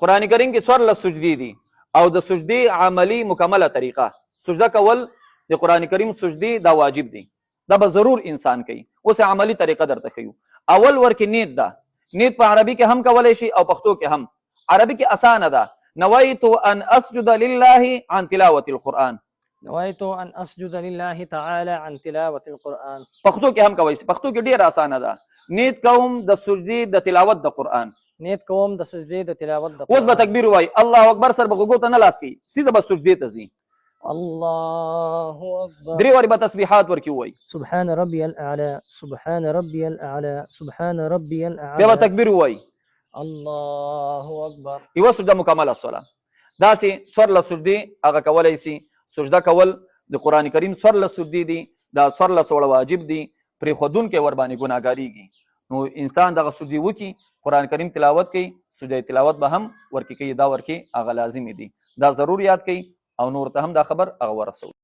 قران کریم کې څوارلس سجدي دي او د سجدي عملی مکمله طریقه سجده کول د قران کریم سجدي دا واجب دي دا به ضرور انسان کوي اوس عملی طریقه درته ښیو اول ورکې نیت ده نیت په عربي کې هم کولای شي او پښتو کې هم عربي کې اسانه ده نویت ان اسجد لله عن تلاوه القرآن نويت أن أسجد لله تعالى عن تلاوة القرآن پښتو کې هم کوي پښتو کې ډیر اسانه ده نیت کوم د سجدي د تلاوت د قرآن نیت کوم د سجدې د تلاوت د اوس به تکبیر وای الله اکبر سر به غوږو ته نه لاس کوي سیده به سجدي ته ځي الله أكبر درې واری به تسبیحات ورکی وای سبحان ربي الأعلى سبحان ربي الأعلى سبحان ربي بیا به الأعلى تکبیر وای الله أكبر یو سجده مکمله شوله داسې څوارلس سجدي هغه کولی شي سجده کول د قرآن کریم څوارلس سجدي دي دا څوارلس وړه واجب دي پرېښودونکی ورباندې ګناهګاریږي نو انسان دغه سجدي وکړي قرآن کریم تلاوت کوي سجده تلاوت به هم ورکې کوي دا ورکې هغه لازمي دي دا ضرور یاد کوي او نور ته هم دا خبر هغه ورسوي